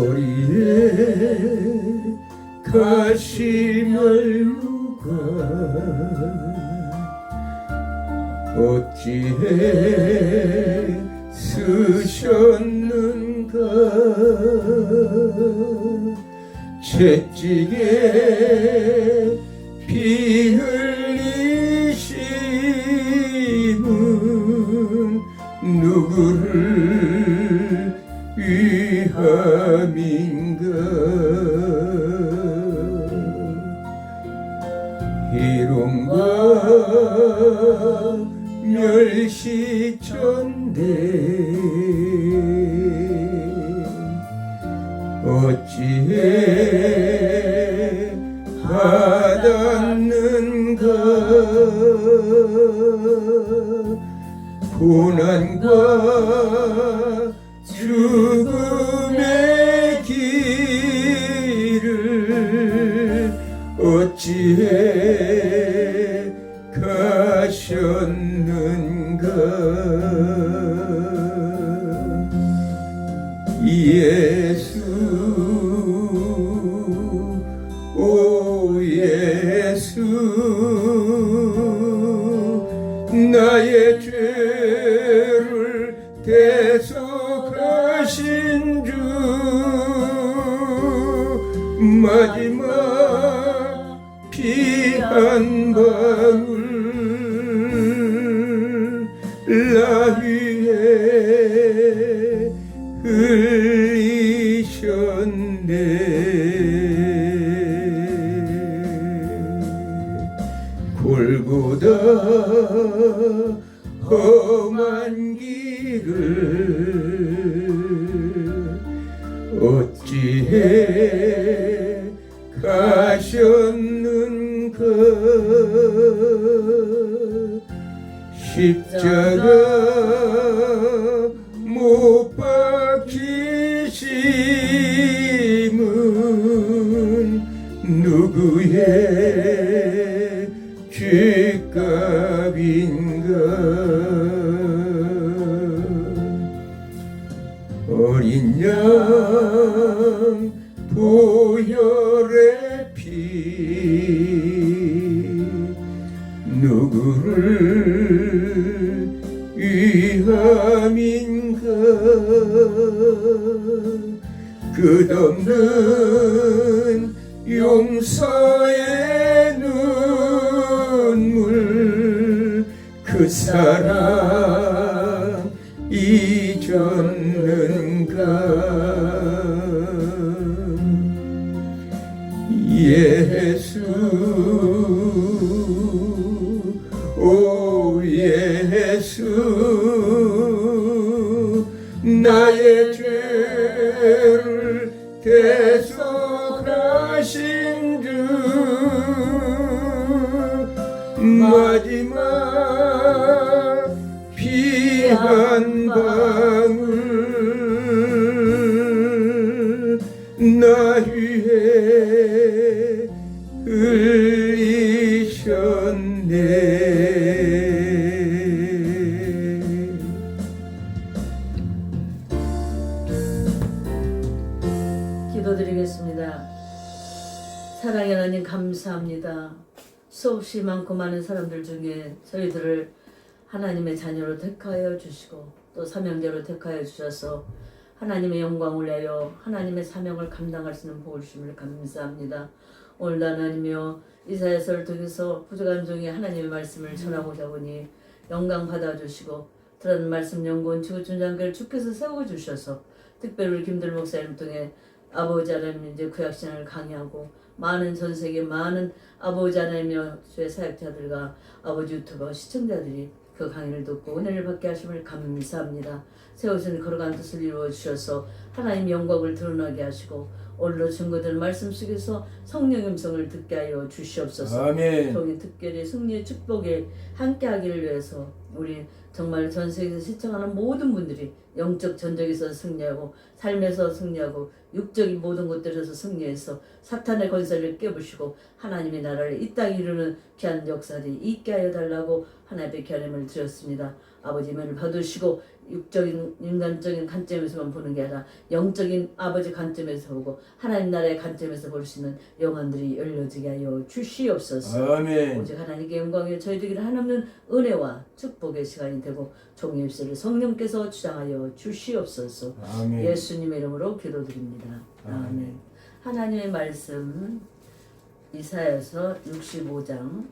머리에 가시멸루가 어찌해 쓰셨는가 채찍에 피 흘리심은 누구를 위함인가 희롱과 멸시천대 어찌해 받았는가 고난과 죽음의 길을 어찌해 가셨는가 예수 오 예수 나의 죄를 대속하신 주 마지막 피 한 방울 나 위에 흘리셨네 골고다 험한 길을 어찌해 가셨는가 십자가 못 박히심은 누구의 죄값인가 어린 양 보혈의 피 누구를 위함인가 끝없는 용서의 눈물 그 사랑 잊었는가 예수 오 예수 나의 죄를 대속하신 주 마지막 피 한 방울 나 위에 흘리셨네 기도드리겠습니다. 사랑의 하나님 감사합니다. 수없이 많고 많은 사람들 중에 저희들을 하나님의 자녀로 택하여 주시고 또 사명자로 택하여 주셔서 하나님의 영광을 내어 하나님의 사명을 감당할 수 있는 복을 주심을 감사합니다. 오늘도 하나님이여 이사야서를 통해서 부족한 종이 하나님의 말씀을 전하고자 보니 영광 받아주시고 들은 말씀 연구원 지구촌 장교를 주께서 세워주셔서 특별히 김들 목사님 통해 아버지 하나님 이제 구약신앙을 강의하고 많은 전 세계 많은 아버지 하나님이여 주의 사역자들과 아버지 유튜버 시청자들이 그 강의를 듣고 은혜를 받게 하심을 감사합니다. 세우신 걸어간 뜻을 이루어 주셔서 하나님 영광을 드러나게 하시고 오늘도 증거들 말씀 속에서 성령의 음성을 듣게 하여 주시옵소서. 아멘. 종이 특별히 승리의 축복에 함께하기를 위해서 우리 정말 전 세계에서 시청하는 모든 분들이 영적 전쟁에서 승리하고 삶에서 승리하고 육적인 모든 것들에서 승리해서 사탄의 권세를 깨부시고 하나님의 나라를 이 땅에 이루는 귀한 역사들이 있게 하여 달라고 하나님의 기름을 드렸습니다. 아버지님을 받으시고 육적인 인간적인 관점에서만 보는 게 아니라 영적인 아버지 관점에서 보고 하나님 나라의 관점에서 볼 수 있는 영안들이 열려지게 하여 주시옵소서. 아멘. 오직 하나님께 영광이요 저희들에게 한없는 은혜와 축복의 시간이 되고 종의 입술을 성령께서 주장하여 주시옵소서. 아멘. 예수님의 이름으로 기도드립니다. 아멘. 아멘. 하나님의 말씀 이사야서 65장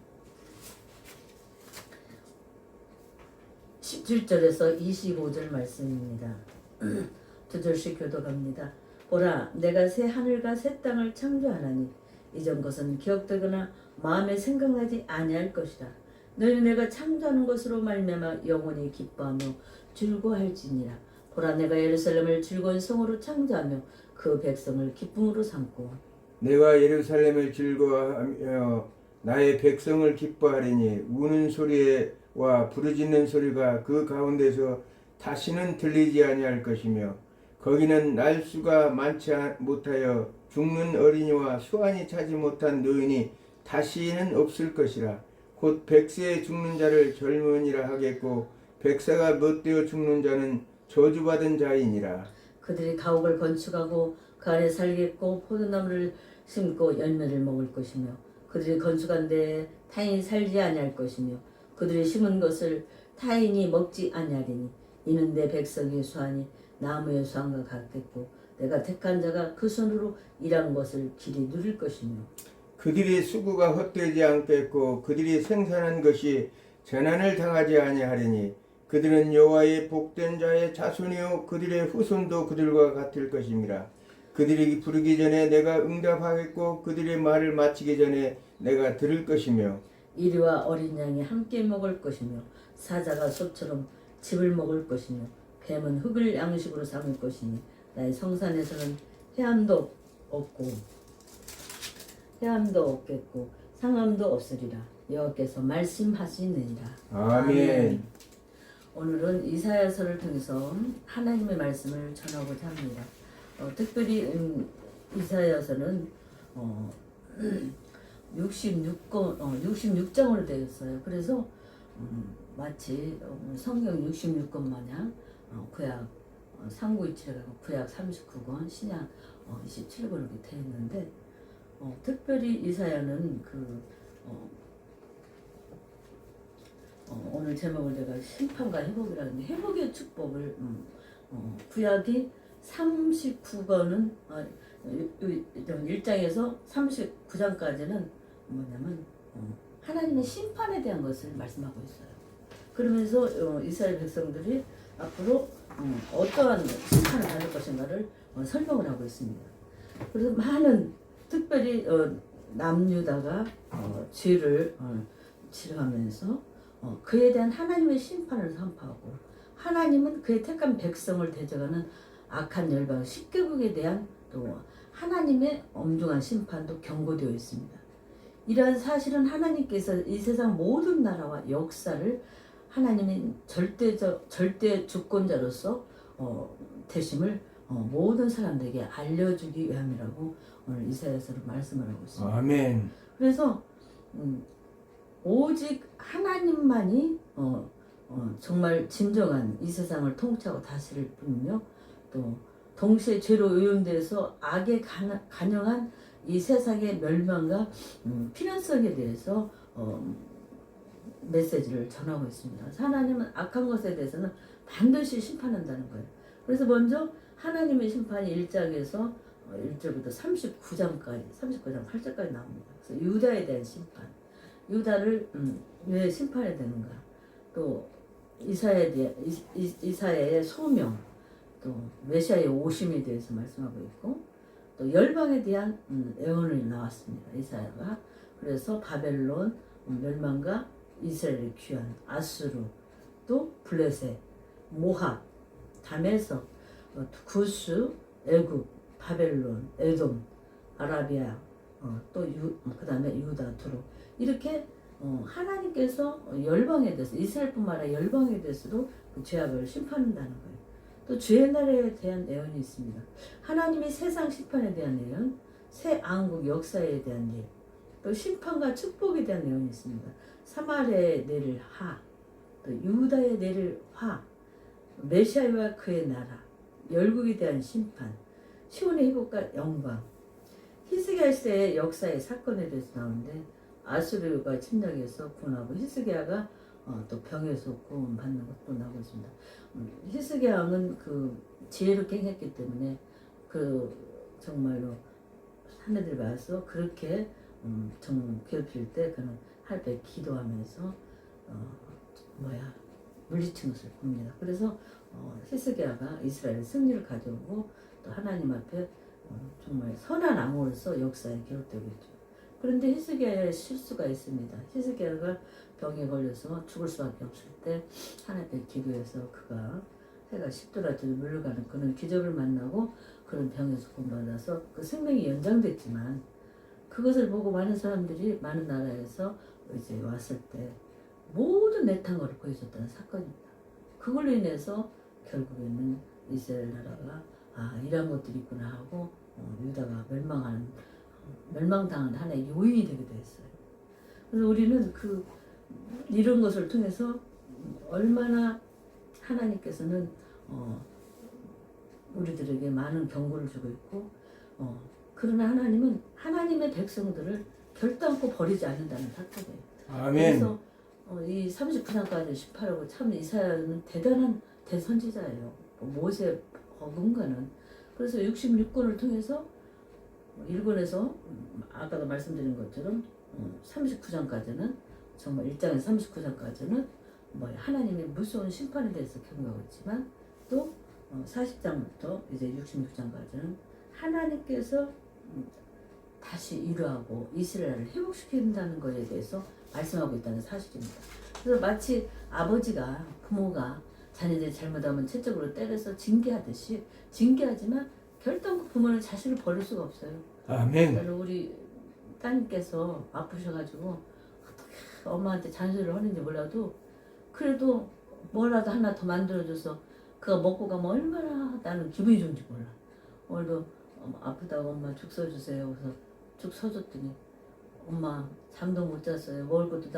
17절에서 25절 말씀입니다. 두 절씩 교독합니다. 보라, 내가 새 하늘과 새 땅을 창조하나니 이전 것은 기억되거나 마음에 생각나지 아니할 것이라. 너희는 내가 창조하는 것으로 말미암아 영원히 기뻐하며 즐거워할지니라. 보라, 내가 예루살렘을 즐거운 성으로 창조하며 그 백성을 기쁨으로 삼고 내가 예루살렘을 즐거워하며 나의 백성을 기뻐하리니 우는 소리와 부르짖는 소리가 그 가운데서 다시는 들리지 아니할 것이며 거기는 날수가 많지 못하여 죽는 어린이와 수완이 차지 못한 노인이 다시는 없을 것이라. 곧 백세에 죽는 자를 젊은이라 하겠고 백세가 못되어 죽는 자는 저주받은 자이니라. 그들이 가옥을 건축하고 그 안에 살겠고 포도나무를 심고 열매를 먹을 것이며 그들이 건축한 데에 타인이 살지 아니할 것이며 그들이 심은 것을 타인이 먹지 아니하리니 이는 내 백성의 수완이 나무의 수완과 같겠고 내가 택한 자가 그 손으로 일한 것을 길이 누릴 것이며 그들이 수고가 헛되지 않겠고 그들이 생산한 것이 재난을 당하지 아니하리니 그들은 여호와의 복된 자의 자손이요 그들의 후손도 그들과 같을 것임이라. 그들이 부르기 전에 내가 응답하겠고 그들의 말을 마치기 전에 내가 들을 것이며 이리와 어린 양이 함께 먹을 것이며 사자가 소처럼 즙을 먹을 것이며 뱀은 흙을 양식으로 삼을 것이니 나의 성산에서는 해함도 없겠고 상함도 없으리라. 여호와께서 말씀하시느니라. 아멘. 오늘은 이사야서를 통해서 하나님의 말씀을 전하고자 합니다. 특별히 이사야서는 66장으로 되어 있어요. 그래서 마치 성경 66권 마냥 구약 3927에 가고 구약 39권 신약 27권 이렇게 되어 있는데 특별히 이사야는 오늘 제목을 제가 심판과 회복이라는데 회복의 축복을 구약이 39권은 1장에서 39장까지는 뭐냐면 하나님의 심판에 대한 것을 말씀하고 있어요. 그러면서 이스라엘 백성들이 앞으로 어떠한 심판을 받을 것인가를 설명을 하고 있습니다. 그래서 많은 특별히 남유다가 죄를 치러가면서 그에 대한 하나님의 심판을 선포하고 하나님은 그의 택한 백성을 대적하는 악한 열방 10개국에 대한 또 하나님의 엄중한 심판도 경고되어 있습니다. 이러한 사실은 하나님께서 이 세상 모든 나라와 역사를 하나님의 절대 주권자로서 되심을 모든 사람들에게 알려주기 위함이라고 오늘 이사야서를 말씀을 하고 있습니다. 아멘. 그래서 오직 하나님만이 정말 진정한 이 세상을 통치하고 다스릴 뿐이며 또 동시에 죄로 오염돼서 악에 간영한 이 세상의 멸망과 필연성에 대해서 메시지를 전하고 있습니다. 하나님은 악한 것에 대해서는 반드시 심판한다는 거예요. 그래서 먼저 하나님의 심판이 1장에서 1절부터 39장까지 8절까지 나옵니다. 그래서 유다에 대한 심판, 유다를 왜 심판해야 되는가, 또 이사야의 소명, 또 메시아의 오심에 대해서 말씀하고 있고 또 열방에 대한 예언이 나왔습니다. 이사야가. 그래서 바벨론 멸망과 이스라엘의 귀환, 아수르, 또 블레셋, 모압, 다메섹, 구스, 애굽, 바벨론, 에돔, 아라비아, 또 그 다음에 유다, 두로 이렇게 하나님께서 열방에 대해서 이스라엘뿐만 아니라 열방에 대해서도 그 죄악을 심판한다는 거예요. 또 죄의 날에 대한 예언이 있습니다. 하나님이 세상 심판에 대한 예언, 새 왕국 역사에 대한 예언, 또 심판과 축복에 대한 예언이 있습니다. 사마리아에 내릴 하, 또 유다에 내릴 화, 메시아와 그의 나라, 열국에 대한 심판, 시온의 회복과 영광, 히스기야 시대의 역사의 사건에 대해서 나오는데 아수르가 침략해서 구원하고 히스기야가 또 병에서 구원받는 것도 나오고 있습니다. 히스기야 왕은 그 지혜롭게 행했기 때문에 그 정말로 하늘들 봐서 그렇게 정 괴롭힐 때 그는 하늘에 기도하면서 물리친 것을 봅니다. 그래서 히스기야가 이스라엘의 승리를 가져오고 또 하나님 앞에 정말 선한 왕으로서 역사에 기록되고 있죠. 그런데 히스기야의 실수가 있습니다. 히스기야가 병에 걸려서 죽을 수밖에 없을 때 하나님께 기도해서 그가 해가 10도라도 물러가는 그런 기적을 만나고 그런 병에서 구원받아서 그 생명이 연장됐지만 그것을 보고 많은 사람들이 많은 나라에서 이제 왔을 때 모든 내탕을 보여줬다는 사건입니다. 그걸로 인해서 결국에는 이스라엘 나라가 이런 것들이 있구나 하고 유다가 멸망당한 하나의 요인이 되기도 했어요. 그래서 우리는 이런 것을 통해서 얼마나 하나님께서는 우리들에게 많은 경고를 주고 있고 그러나 하나님은 하나님의 백성들을 결단코 버리지 않는다는 사건이에요. 아멘. 그래서 이 39장까지 18하고 참 이사야는 대단한 대선지자예요. 모세 어근가는 그래서 66권을 통해서 일본에서 아까도 말씀드린 것처럼 39장까지는 정말 1장에서 39장까지는 하나님의 무서운 심판에 대해서 경고하고 있지만 또 40장부터 이제 66장까지는 하나님께서 다시 이루하고 이스라엘을 회복시킨다는 것에 대해서 말씀하고 있다는 사실입니다. 그래서 마치 아버지가 부모가 자녀들이 잘못하면 채찍으로 때려서 징계하듯이 징계하지만 결단코 부모는 자식을 버릴 수가 없어요. 아멘. 우리 따님께서 아프셔가지고 어떻게 엄마한테 잔소리를 하는지 몰라도 그래도 뭐라도 하나 더 만들어줘서 그거 먹고 가면 얼마나 나는 기분이 좋은지 몰라. 오늘도 아프다고 엄마 죽 써주세요. 그래서 죽 써줬더니 엄마 잠도 못 잤어요. 먹을 것도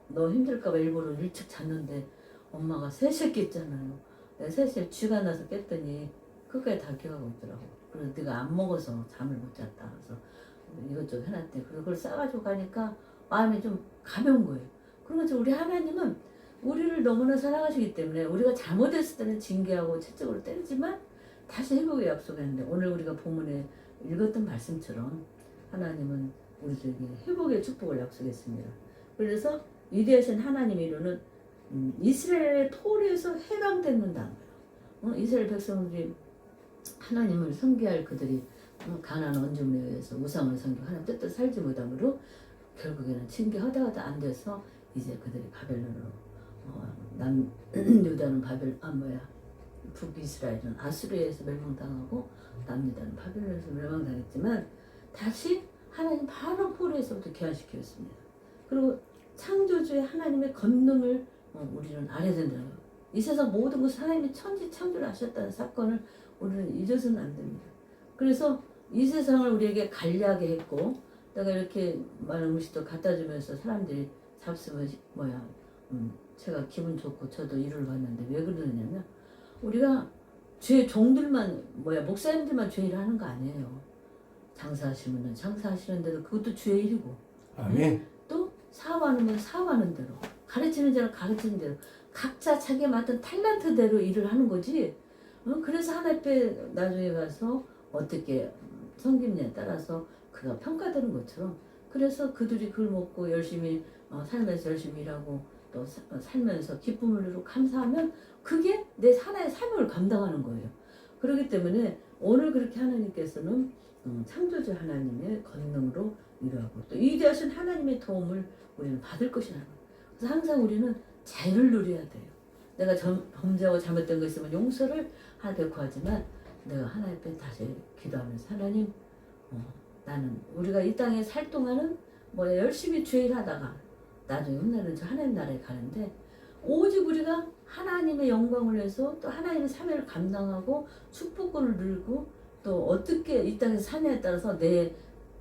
너 힘들까봐 일부러 일찍 잤는데 엄마가 3시에 깼잖아요. 내가 3시에 쥐가 나서 깼더니 끝까지 다 기억하고 있더라고. 그래서 네가 안 먹어서 잠을 못 잤다. 그래서 이것저것 해놨대. 그래서 그걸 싸가지고 가니까 마음이 좀 가벼운 거예요. 그러면서 우리 하나님은 우리를 너무나 사랑하시기 때문에 우리가 잘못했을 때는 징계하고 채찍으로 때리지만 다시 회복의 약속했는데 오늘 우리가 본문에 읽었던 말씀처럼 하나님은 우리들에게 회복의 축복을 약속했습니다. 그래서 위대하신 하나님의 이루는 이스라엘의 토리에서 해방된다는 거예요. 이스라엘 백성들이 하나님을 섬기할 그들이 가나안 원주민에 의해서 우상을 섬기고 하나님 뜻대로 살지 못함으로 결국에는 징계하다 안 돼서 이제 그들이 바벨론으로 남유다는 북이스라엘은 아수르에서 멸망당하고 남유다는 바벨론에서 멸망당했지만 다시 하나님 바로 포로에서부터 귀환시켰습니다. 그리고 창조주의 하나님의 권능을 우리는 알아야 된다는 거예요. 이 세상 모든 것을 하나님이 천지 창조를 하셨다는 사건을 우리는 잊어서는 안 됩니다. 그래서 이 세상을 우리에게 관리하게 했고 내가 이렇게 많은 음식도 갖다 주면서 사람들이 잡수면 제가 기분 좋고 저도 일을 봤는데 왜 그러냐면 우리가 죄 종들만 목사님들만 죄를 하는 거 아니에요. 장사하시는 분은 장사하시는 대로 그것도 주의 일이고 아멘. 또 사업하는 분 사업하는 대로 가르치는 자는 가르치는 대로 각자 자기에 맞던 탤런트대로 일을 하는 거지. 그래서 하나님 앞에 나중에 가서 어떻게 섬기느냐에 따라서 그가 평가되는 것처럼 그래서 그들이 그걸 먹고 열심히 살면서 열심히 일하고 또 살면서 기쁨을 누리고 감사하면 그게 내 하나의 사명을 감당하는 거예요. 그렇기 때문에 오늘 그렇게 하나님께서는 창조주 하나님의 권능으로 이루하고 또 위대하신 하나님의 도움을 우리는 받을 것이라는 거예요. 그래서 항상 우리는 자유를 누려야 돼요. 내가 범죄하고 잘못된 거 있으면 용서를 하나님께 구하지만 내가 하나님 앞에 다시 기도하면서 하나님 나는 우리가 이 땅에 살 동안은 열심히 죄를 하다가 나중에 훗날은 저 하나님 나라에 가는데 오직 우리가 하나님의 영광을 위해서 또 하나님의 사명을 감당하고 축복권을 누리고 또 어떻게 이 땅에서 사냐에 따라서 내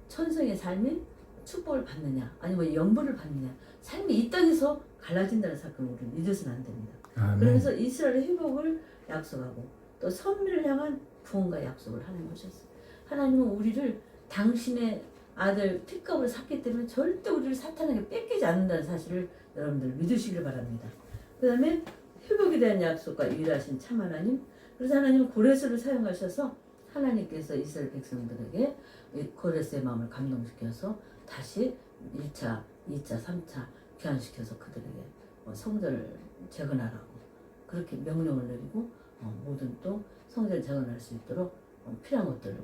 천성의 삶이 축복을 받느냐 아니면 연보를 받느냐 삶이 이 땅에서 갈라진다는 사건을 우리는 잊어서는 안 됩니다. 아멘. 그러면서 이스라엘의 회복을 약속하고 또 선민을 향한 구원과 약속을 하나님 하셨어요. 하나님은 우리를 당신의 아들 핏값으로 샀기 때문에 절대 우리를 사탄에게 뺏기지 않는다는 사실을 여러분들 믿으시길 바랍니다. 그 다음에 회복에 대한 약속과 유일하신 참 하나님. 그래서 하나님은 고레스를 사용하셔서 하나님께서 이스라엘 백성들에게 이 고레스의 마음을 감동시켜서 다시 1차, 2차, 3차 귀환시켜서 그들에게 성전을 재건하라고 그렇게 명령을 내리고 모든 또 성전을 재건할 수 있도록 필요한 것들을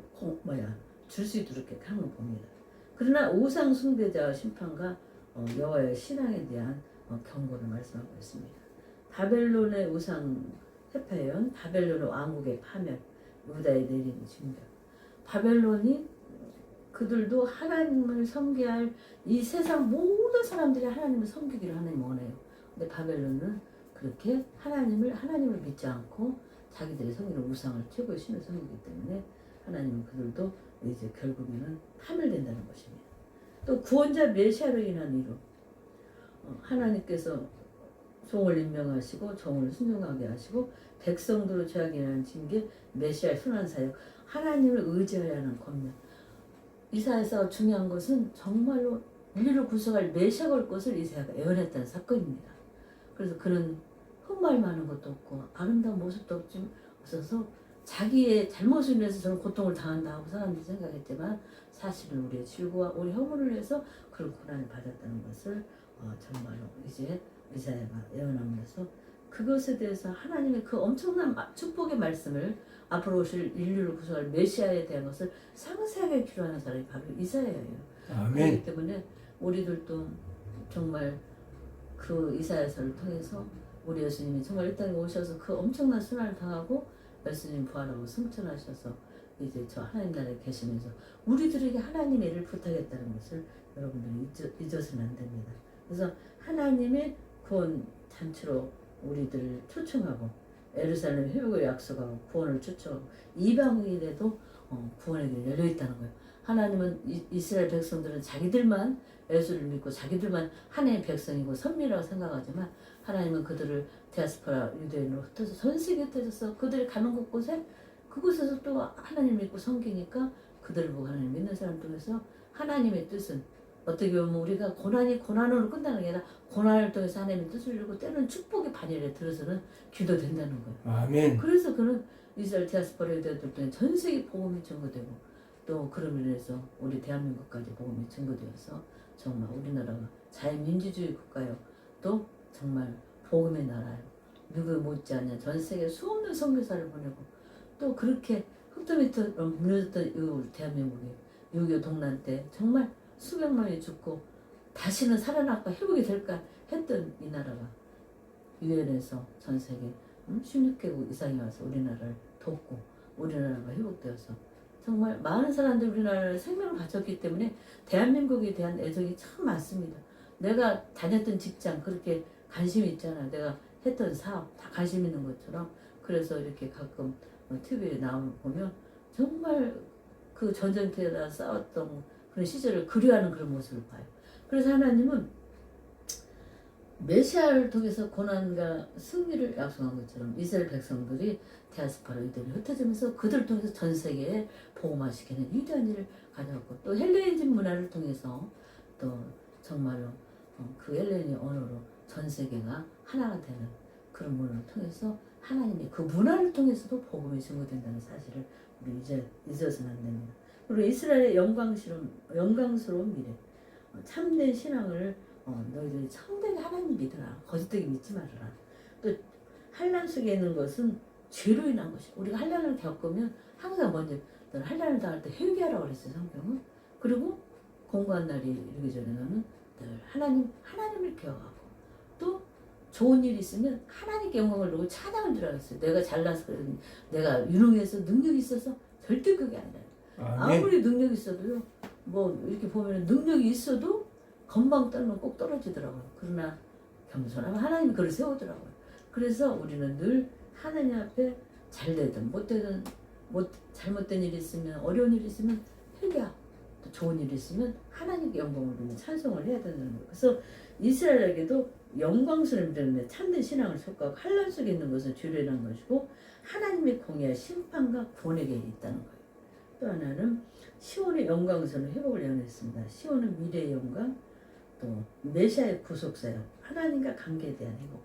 줄 수 있도록 이렇게 하는 걸 봅니다. 그러나 우상 숭배자와 심판과 여호와의 신앙에 대한 경고를 말씀하고 있습니다. 바벨론의 우상 회파예언, 바벨론의 왕국의 파멸, 유다에 내리는 징벌. 바벨론이 그들도 하나님을 섬겨야 할 이 세상 모든 사람들이 하나님을 섬기기를 하나님 원해요. 근데 바벨론은 그렇게 하나님을 믿지 않고 자기들의 섬기는 우상을 최고의 신을 섬기기 때문에 하나님은 그들도 이제 결국에는 파멸된다는 것입니다. 또 구원자 메시아로 인한 이로 하나님께서 종을 임명하시고 종을 순종하게 하시고 백성들을 죄악이라는 징계 메시아의 순환 사역 하나님을 의지하여야 하는 권면. 이사야서 중요한 것은 정말로 인류를 구속할 메시아가 올 것을 이사야가 예언했다는 사건입니다. 그래서 그는 흠말 많은 것도 없고 아름다운 모습도 없어서 자기의 잘못을 인해서 저런 고통을 당한다 하고 사람들이 생각했지만 사실은 우리의 질고와 우리 허물을 위해서 그런 고난을 받았다는 것을 정말로 이제 이사야가 예언하면서 그것에 대해서 하나님의 그 엄청난 축복의 말씀을 앞으로 오실 인류를 구속할 메시아에 대한 것을 상세하게 기록하는 사람이 바로 이사야예요. 아멘. 그렇기 때문에 우리들도 정말 그 이사야서를 통해서 우리 예수님이 정말 이 땅에 오셔서 그 엄청난 순환을 당하고 예수님 부활하고 승천하셔서 이제 저 하나님 나라에 계시면서 우리들에게 하나님의 일을 부탁했다는 것을 여러분들이 잊어서는 안 됩니다. 그래서 하나님의 구원 잔치로 우리들을 초청하고 예루살렘 회복을 약속하고 구원을 초청하고 이방인에도 구원의 길이 열려있다는 거예요. 하나님은 이스라엘 백성들은 자기들만 예수를 믿고 자기들만 하나님의 백성이고 선민이라고 생각하지만 하나님은 그들을 디아스포라 유대인으로 흩어서 전 세계에 흩어져서 그들이 가는 곳곳에 그곳에서 또 하나님 믿고 섬기니까 그들을 보고 하나님 믿는 사람 통해서 하나님의 뜻은 어떻게 보면 우리가 고난으로 끝나는 게 아니라 고난을 통해서 하나님의 뜻을 이루고 때로는 축복의 반열에 들어서는 기도된다는 거예요. 아멘. 그래서 그는 이스라엘 디아스포라 유대인들 때문에 전 세계 복음이 증거되고 또 그로 인해서 우리 대한민국까지 복음이 증거되어서 정말 우리나라가 자유민주주의 국가요. 또 정말 복음의 나라요. 누구 못지않냐 전 세계 수없는 선교사를 보내고 또 그렇게 흙도 밑으로 무너졌던 우리 대한민국이 6.25 동란 때 정말 수백 명이 죽고 다시는 살아날까 회복이 될까 했던 이 나라가 유엔에서 전 세계 16개국 이상이 와서 우리나라를 돕고 우리나라가 회복되어서 정말 많은 사람들이 우리나라에 생명을 바쳤기 때문에 대한민국에 대한 애정이 참 많습니다. 내가 다녔던 직장 그렇게 관심이 있잖아. 내가 했던 사업 다 관심 있는 것처럼 그래서 이렇게 가끔 TV에 나오면 정말 그 전쟁터에다 싸웠던 그런 시절을 그리워하는 그런 모습을 봐요. 그래서 하나님은 메시아를 통해서 고난과 승리를 약속한 것처럼 이스라엘 백성들이 디아스포라 유대인을 흩어지면서 그들을 통해서 전 세계에 복음화시키는 위대한 일을 가져왔고 또 헬레니즘 문화를 통해서 또 정말로 그 헬레니 언어로 전 세계가 하나가 되는 그런 문화를 통해서 하나님의 그 문화를 통해서도 복음이 증거된다는 사실을 우리 잊어서는 안 됩니다. 그리고 이스라엘의 영광스러운 미래, 참된 신앙을 너희들이 참되게 하나님 믿으라. 거짓되게 믿지 말아라. 또 환난 속에 있는 것은 죄로 인한 것이. 우리가 환난을 겪으면 항상 먼저 너는 환난을 당할 때 회개하라고 그랬어요. 성경은. 그리고 공고한 날이 이르기 전에 너는 늘 하나님을 기억하고 또 좋은 일이 있으면 하나님께 영광을 두고 찬양을 드리라고 했어요. 내가 잘나서 그랬니 내가 유능해서 능력이 있어서 절대 그게 아니라. 아멘. 아무리 능력이 있어도요. 뭐 이렇게 보면 능력이 있어도 건방 떨면 꼭 떨어지더라고요. 그러나 겸손하면 하나님이 그를 세우더라고요. 그래서 우리는 늘 하나님 앞에 잘 되든 못 되든 잘못된 일이 있으면 어려운 일이 있으면 회개하고 또 좋은 일이 있으면 하나님께 영광을 돌리며 찬송을 해야 되는 거예요. 그래서 이스라엘에게도 영광스러운 때문에 참된 신앙을 촉구하고 환란 속에 있는 것은 주례라는 것이고 하나님의 공의와 심판과 구원에게 있다는 거예요. 또 하나는 시온의 영광스러운 회복을 예언했습니다. 시온은 미래의 영광, 또 메시아의 구속사역, 하나님과 관계에 대한 회복.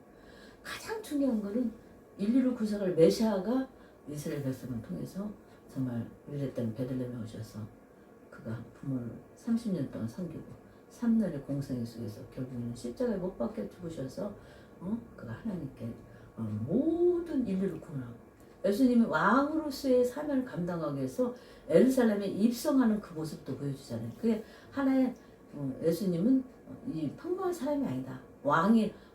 가장 중요한 것은 115 구속을 메시아가 이스라엘 백성을 통해서 정말 유래된 베들레헴에 오셔서 그가 부모를 30년 동안 섬기고 3년의 공생애 속에서 결국에는 십자가에 못 박혀 죽으셔서 그가 하나님께 모든 인류를 구원하고 예수님이 왕으로서의 사명을 감당하기 위해서 예루살렘에 입성하는 그 모습도 보여주잖아요. 그게 하나의 예수님은 이 평범한 사람이 아니다.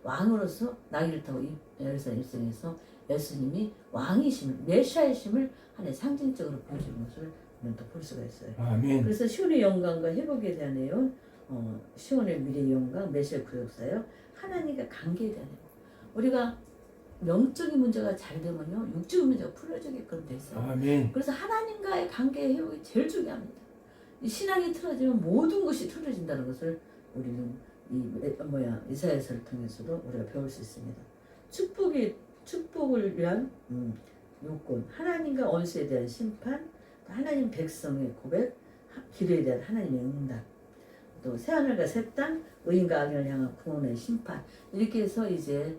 왕으로서 나귀를 타고 예루살렘 입성해서 예수님이 왕이심을 메시아이심을 하나의 상징적으로 보여주는 것을 우리는 또 볼 수가 있어요. 아멘. 그래서 시온의 영광과 회복에 대한 내용, 시온의 미래의 영광, 메시아 구속사역, 하나님과 관계에 대한 내용. 우리가 영적인 문제가 잘 되면요, 육적인 문제가 풀어지게끔 돼 있어요. 아멘. 그래서 하나님과의 관계의 회복이 제일 중요합니다. 이 신앙이 틀어지면 모든 것이 틀어진다는 것을 우리는 이사야서를 통해서도 우리가 배울 수 있습니다. 축복을 위한 요건, 하나님과 원수에 대한 심판, 하나님 백성의 고백, 기도에 대한 하나님의 응답, 또 새하늘과 새 땅, 의인과 악인을 향한 구원의 심판, 이렇게 해서 이제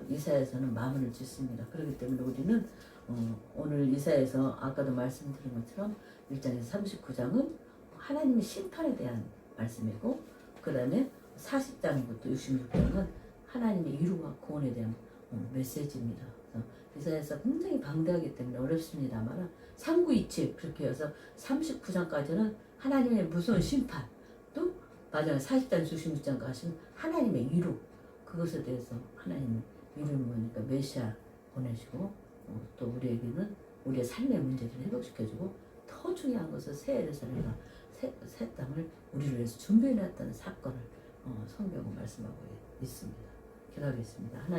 이사야서는 마무리를 짓습니다. 그렇기 때문에 우리는 오늘 이사야서 아까도 말씀드린 것처럼 1장에서 39장은 하나님의 심판에 대한 말씀이고, 그 다음에 40장부터 66장은 하나님의 위로와 구원에 대한 메시지입니다. 이사야서 굉장히 방대하기 때문에 어렵습니다만 삼구이칠 그렇게 해서 39장까지는 하나님의 무서운 심판, 또 마지막 40장 66장까지 하시면 하나님의 위로, 그것에 대해서 하나님의 위로는 뭐니까 메시아 보내시고 또 우리에게는 우리의 삶의 문제를 회복시켜주고 더 중요한 것은 새 예루살렘과 새 땅을 우리를 위해서 준비해놨다는 사건을 성경은 말씀하고 있습니다. 기도하겠습니다. 하나님